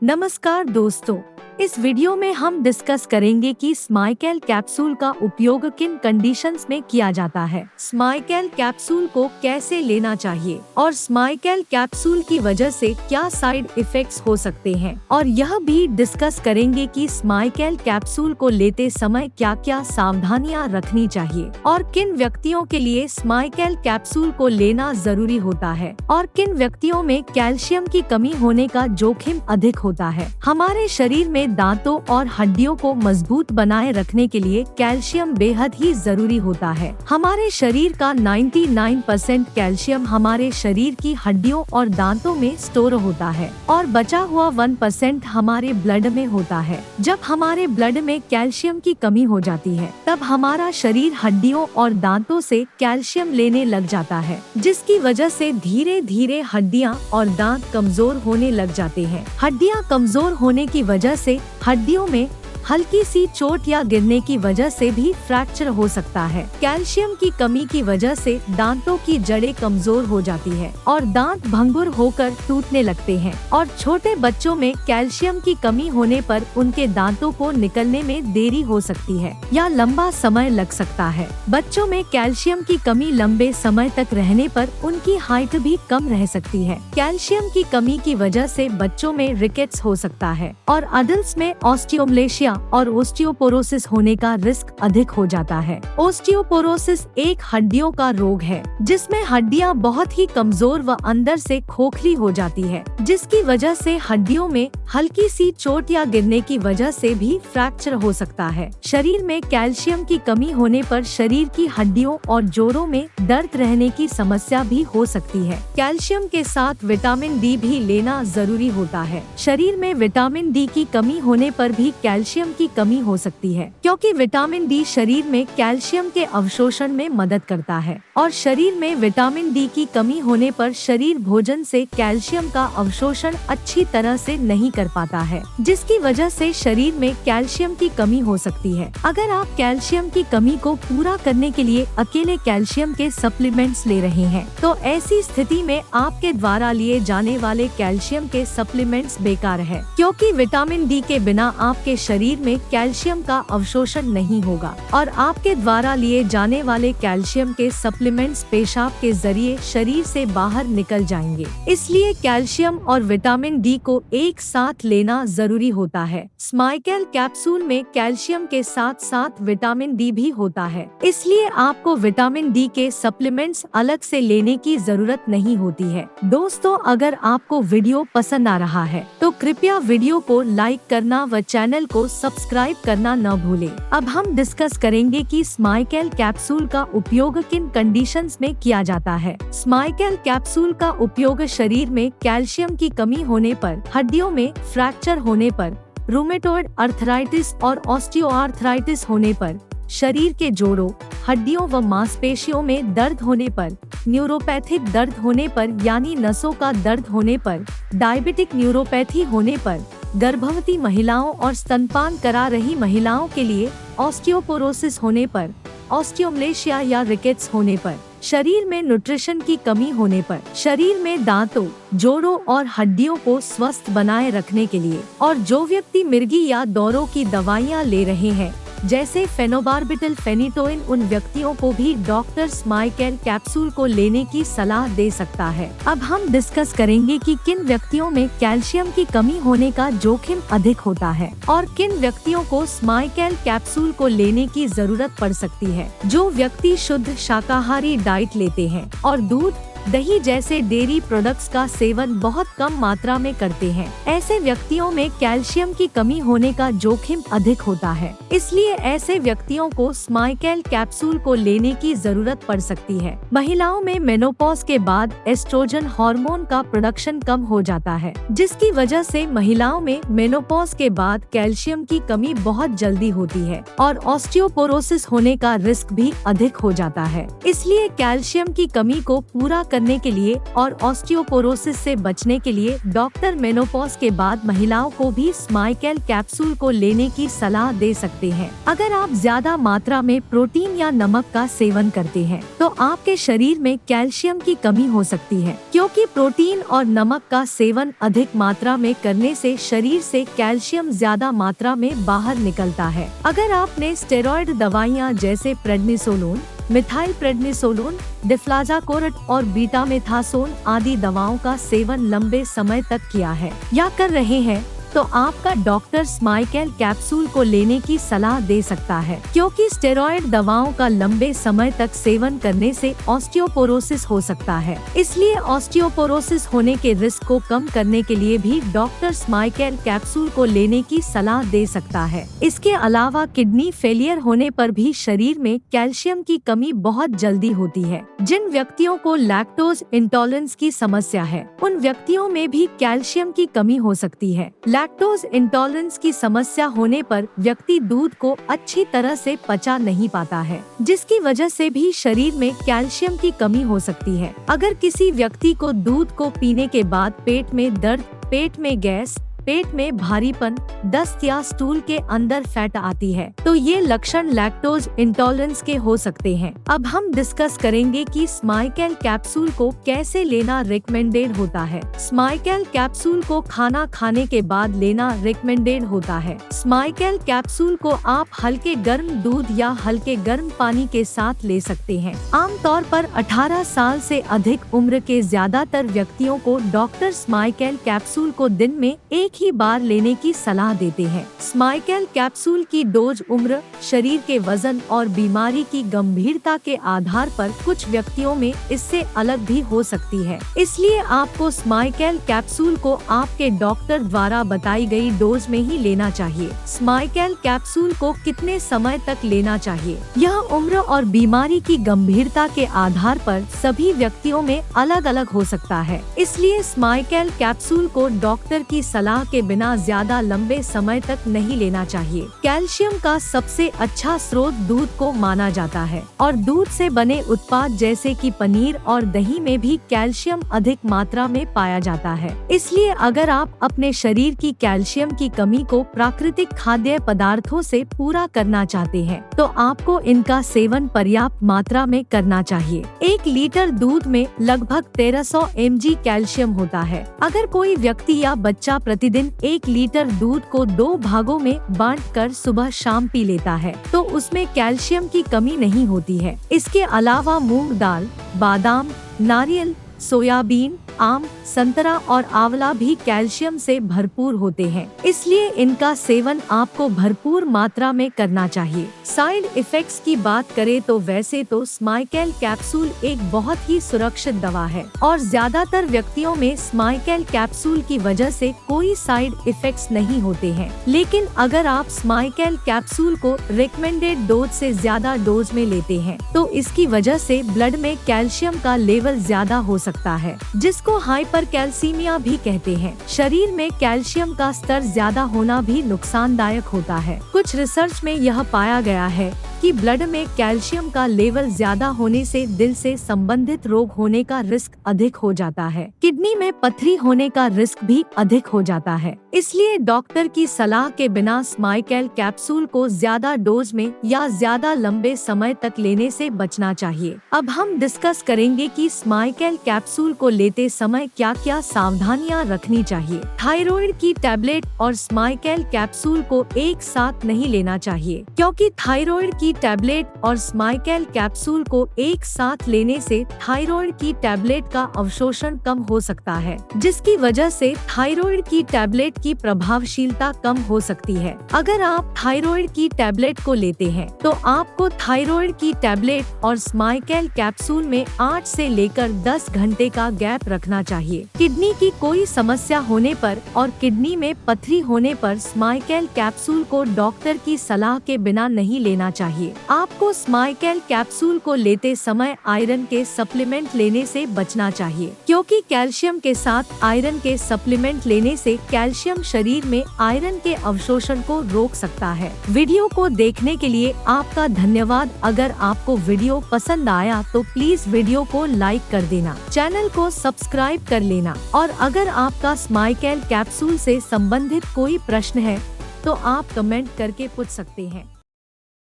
नमस्कार दोस्तों, इस वीडियो में हम डिस्कस करेंगे कि स्माइकेल कैप्सूल का उपयोग किन कंडीशंस में किया जाता है, स्माइकेल कैप्सूल को कैसे लेना चाहिए और स्माइकेल कैप्सूल की वजह से क्या साइड इफेक्ट्स हो सकते हैं, और यह भी डिस्कस करेंगे कि स्माइकेल कैप्सूल को लेते समय क्या क्या सावधानियां रखनी चाहिए और किन व्यक्तियों के लिए स्माइकेल कैप्सूल को लेना जरूरी होता है और किन व्यक्तियों में कैल्शियम की कमी होने का जोखिम अधिक होता है। हमारे शरीर में दांतों और हड्डियों को मजबूत बनाए रखने के लिए कैल्शियम बेहद ही जरूरी होता है। हमारे शरीर का 99% कैल्शियम हमारे शरीर की हड्डियों और दांतों में स्टोर होता है और बचा हुआ 1% हमारे ब्लड में होता है। जब हमारे ब्लड में कैल्शियम की कमी हो जाती है तब हमारा शरीर हड्डियों और दांतों से कैल्शियम लेने लग जाता है, जिसकी वजह से धीरे धीरे हड्डियां और दांत कमजोर होने लग जाते हैं। हड्डियां कमजोर होने की वजह से हड्डियों में हल्की सी चोट या गिरने की वजह से भी फ्रैक्चर हो सकता है। कैल्शियम की कमी की वजह से दांतों की जड़ें कमजोर हो जाती है और दांत भंगुर होकर टूटने लगते हैं और छोटे बच्चों में कैल्शियम की कमी होने पर उनके दांतों को निकलने में देरी हो सकती है या लंबा समय लग सकता है। बच्चों में कैल्शियम की कमी लंबे समय तक रहने पर उनकी हाइट भी कम रह सकती है। कैल्शियम की कमी की वजह से बच्चों में रिकेट्स हो सकता है और अडल्ट्स में ऑस्टियोमलेशिया और ओस्टियोपोरोसिस होने का रिस्क अधिक हो जाता है। ओस्टियोपोरोसिस एक हड्डियों का रोग है जिसमें हड्डियां बहुत ही कमजोर व अंदर से खोखली हो जाती है, जिसकी वजह से हड्डियों में हल्की सी चोट या गिरने की वजह से भी फ्रैक्चर हो सकता है। शरीर में कैल्शियम की कमी होने पर शरीर की हड्डियों और जोड़ों में दर्द रहने की समस्या भी हो सकती है। कैल्शियम के साथ विटामिन डी भी लेना जरूरी होता है। शरीर में विटामिन डी की कमी होने पर भी कैल्शियम की कमी हो सकती है, क्योंकि विटामिन डी शरीर में कैल्शियम के अवशोषण में मदद करता है और शरीर में विटामिन डी की कमी होने पर शरीर भोजन से कैल्शियम का अवशोषण अच्छी तरह से नहीं कर पाता है, जिसकी वजह से शरीर में कैल्शियम की कमी हो सकती है। अगर आप कैल्शियम की कमी को पूरा करने के लिए अकेले कैल्शियम के सप्लीमेंट्स ले रहे हैं तो ऐसी स्थिति में आपके द्वारा लिए जाने वाले कैल्शियम के सप्लीमेंट्स बेकार है, क्योंकि विटामिन डी के बिना आपके शरीर में कैल्शियम का अवशोषण नहीं होगा और आपके द्वारा लिए जाने वाले कैल्शियम के सप्लीमेंट्स पेशाब के जरिए शरीर से बाहर निकल जाएंगे। इसलिए कैल्शियम और विटामिन डी को एक साथ लेना जरूरी होता है। स्माइकेल कैप्सूल में कैल्शियम के साथ साथ विटामिन डी भी होता है, इसलिए आपको विटामिन डी के सप्लीमेंट्स अलग से लेने की जरूरत नहीं होती है। दोस्तों, अगर आपको वीडियो पसंद आ रहा है तो कृपया वीडियो को लाइक करना व चैनल को सब्सक्राइब करना न भूलें। अब हम डिस्कस करेंगे कि स्माइकेल कैप्सूल का उपयोग किन कंडीशंस में किया जाता है। स्माइकेल कैप्सूल का उपयोग शरीर में कैल्शियम की कमी होने पर, हड्डियों में फ्रैक्चर होने पर, रूमेटॉइड अर्थराइटिस और ऑस्टियोआर्थराइटिस होने पर, शरीर के जोड़ों, हड्डियों व मांसपेशियों में दर्द होने पर, न्यूरोपैथिक दर्द होने पर यानी नसों का दर्द होने पर, डायबिटिक न्यूरोपैथी होने पर, गर्भवती महिलाओं और स्तनपान करा रही महिलाओं के लिए ऑस्टियोपोरोसिस होने पर, ऑस्टियोमलेशिया या रिकेट्स होने पर, शरीर में न्यूट्रिशन की कमी होने पर, शरीर में दांतों, जोड़ों और हड्डियों को स्वस्थ बनाए रखने के लिए, और जो व्यक्ति मिर्गी या दौरों की दवाइयां ले रहे हैं जैसे फेनोबार्बिटल, फेनिटोइन, उन व्यक्तियों को भी डॉक्टर स्माइकेल कैप्सूल को लेने की सलाह दे सकता है। अब हम डिस्कस करेंगे कि किन व्यक्तियों में कैल्शियम की कमी होने का जोखिम अधिक होता है और किन व्यक्तियों को स्माइकेल कैप्सूल को लेने की जरूरत पड़ सकती है। जो व्यक्ति शुद्ध शाकाहारी डाइट लेते हैं और दूध, दही जैसे डेयरी प्रोडक्ट्स का सेवन बहुत कम मात्रा में करते हैं, ऐसे व्यक्तियों में कैल्शियम की कमी होने का जोखिम अधिक होता है। इसलिए ऐसे व्यक्तियों को स्माइकेल कैप्सूल को लेने की जरूरत पड़ सकती है। महिलाओं में मेनोपॉज के बाद एस्ट्रोजन हार्मोन का प्रोडक्शन कम हो जाता है, जिसकी वजह से महिलाओं में मेनोपॉज के बाद कैल्शियम की कमी बहुत जल्दी होती है और ऑस्टियोपोरोसिस होने का रिस्क भी अधिक हो जाता है। इसलिए कैल्शियम की कमी को पूरा करने के लिए और ऑस्टियोपोरोसिस से बचने के लिए डॉक्टर मेनोपॉज के बाद महिलाओं को भी स्माइकेल कैप्सूल को लेने की सलाह दे सकते हैं। अगर आप ज्यादा मात्रा में प्रोटीन या नमक का सेवन करते हैं तो आपके शरीर में कैल्शियम की कमी हो सकती है, क्योंकि प्रोटीन और नमक का सेवन अधिक मात्रा में करने से शरीर से कैल्शियम ज्यादा मात्रा में बाहर निकलता है। अगर आपने स्टेरॉइड दवाइयाँ जैसे प्रेडनिसोलोन, मिथाइल प्रेडनिसोलोन, डिफ्लाजाकोरेट और बीटामेथासोन आदि दवाओं का सेवन लंबे समय तक किया है या कर रहे हैं तो आपका डॉक्टर स्माइकेल कैप्सूल को लेने की सलाह दे सकता है, क्योंकि स्टेरॉइड दवाओं का लंबे समय तक सेवन करने से ऑस्टियोपोरोसिस हो सकता है। इसलिए ऑस्टियोपोरोसिस होने के रिस्क को कम करने के लिए भी डॉक्टर स्माइकेल कैप्सूल को लेने की सलाह दे सकता है। इसके अलावा किडनी फेलियर होने पर भी शरीर में कैल्शियम की कमी बहुत जल्दी होती है। जिन व्यक्तियों को लैक्टोज इंटॉलरेंस की समस्या है उन व्यक्तियों में भी कैल्शियम की कमी हो सकती है। लैक्टोज इंटॉलरेंस की समस्या होने पर व्यक्ति दूध को अच्छी तरह से पचा नहीं पाता है, जिसकी वजह से भी शरीर में कैल्शियम की कमी हो सकती है। अगर किसी व्यक्ति को दूध को पीने के बाद पेट में दर्द, पेट में गैस, पेट में भारीपन, दस्त या स्टूल के अंदर फैट आती है तो ये लक्षण लैक्टोज इंटॉलरेंस के हो सकते हैं। अब हम डिस्कस करेंगे कि स्माइकेल कैप्सूल को कैसे लेना रिकमेंडेड होता है। स्माइकेल कैप्सूल को खाना खाने के बाद लेना रिकमेंडेड होता है। स्माइकेल कैप्सूल को आप हल्के गर्म दूध या हल्के गर्म पानी के साथ ले सकते हैं। आमतौर पर 18 साल से अधिक उम्र के ज्यादातर व्यक्तियों को डॉक्टर स्माइकेल कैप्सूल को दिन में एक ही बार लेने की सलाह देते हैं। स्माइकेल कैप्सूल की डोज उम्र, शरीर के वजन और बीमारी की गंभीरता के आधार पर कुछ व्यक्तियों में इससे अलग भी हो सकती है। इसलिए आपको स्माइकेल कैप्सूल को आपके डॉक्टर द्वारा बताई गई डोज में ही लेना चाहिए। स्माइकेल कैप्सूल को कितने समय तक लेना चाहिए, यह उम्र और बीमारी की गंभीरता के आधार पर सभी व्यक्तियों में अलग अलग हो सकता है। इसलिए स्माइकेल कैप्सूल को डॉक्टर की सलाह के बिना ज्यादा लंबे समय तक नहीं लेना चाहिए। कैल्शियम का सबसे अच्छा स्रोत दूध को माना जाता है और दूध से बने उत्पाद जैसे कि पनीर और दही में भी कैल्शियम अधिक मात्रा में पाया जाता है। इसलिए अगर आप अपने शरीर की कैल्शियम की कमी को प्राकृतिक खाद्य पदार्थों से पूरा करना चाहते हैं तो आपको इनका सेवन पर्याप्त मात्रा में करना चाहिए। 1 लीटर दूध में लगभग 1300 mg कैल्शियम होता है। अगर कोई व्यक्ति या बच्चा प्रतिदिन 1 लीटर दूध को 2 भागों में बांटकर सुबह शाम पी लेता है तो उसमें कैल्शियम की कमी नहीं होती है। इसके अलावा मूंग दाल, बादाम, नारियल, सोयाबीन, आम, संतरा और आंवला भी कैल्शियम से भरपूर होते हैं। इसलिए इनका सेवन आपको भरपूर मात्रा में करना चाहिए। साइड इफेक्ट्स की बात करें तो वैसे तो स्माइकेल कैप्सूल एक बहुत ही सुरक्षित दवा है और ज्यादातर व्यक्तियों में स्माइकेल कैप्सूल की वजह से कोई साइड इफेक्ट्स नहीं होते हैं। लेकिन अगर आप स्माइकेल कैप्सूल को रिकमेंडेड डोज से ज्यादा डोज में लेते हैं तो इसकी वजह से ब्लड में कैल्शियम का लेवल ज्यादा हो सकता है, जिसको हाइपरकैल्सीमिया भी कहते हैं। शरीर में कैल्शियम का स्तर ज्यादा होना भी नुकसानदायक होता है। कुछ रिसर्च में यह पाया गया है कि ब्लड में कैल्शियम का लेवल ज्यादा होने से दिल से संबंधित रोग होने का रिस्क अधिक हो जाता है। किडनी में पथरी होने का रिस्क भी अधिक हो जाता है। इसलिए डॉक्टर की सलाह के बिना स्माइकेल कैप्सूल को ज्यादा डोज में या ज्यादा लंबे समय तक लेने से बचना चाहिए। अब हम डिस्कस करेंगे कि स्माइकेल कैप्सूल को लेते समय क्या क्या सावधानियां रखनी चाहिए। थायराइड की टैबलेट और स्माइकेल कैप्सूल को एक साथ नहीं लेना चाहिए, क्योंकि थायराइड की टैबलेट और स्माइकेल कैप्सूल को एक साथ लेने से थायराइड की टैबलेट का अवशोषण कम हो सकता है, जिसकी वजह से थायराइड की टैबलेट की प्रभावशीलता कम हो सकती है। अगर आप थायराइड की टैबलेट को लेते हैं तो आपको थायराइड की टैबलेट और स्माइकेल कैप्सूल में 8 से लेकर 10 घंटे का गैप रखना रखना चाहिए। किडनी की कोई समस्या होने पर और किडनी में पथरी होने पर स्माइकेल कैप्सूल को डॉक्टर की सलाह के बिना नहीं लेना चाहिए। आपको स्माइकेल कैप्सूल को लेते समय आयरन के सप्लीमेंट लेने से बचना चाहिए, क्योंकि कैल्शियम के साथ आयरन के सप्लीमेंट लेने से कैल्शियम शरीर में आयरन के अवशोषण को रोक सकता है। वीडियो को देखने के लिए आपका धन्यवाद। अगर आपको वीडियो पसंद आया तो प्लीज वीडियो को लाइक कर देना, चैनल को सब्सक्राइब कर लेना और अगर आपका स्माइकेल कैप्सूल से संबंधित कोई प्रश्न है तो आप कमेंट करके पूछ सकते हैं।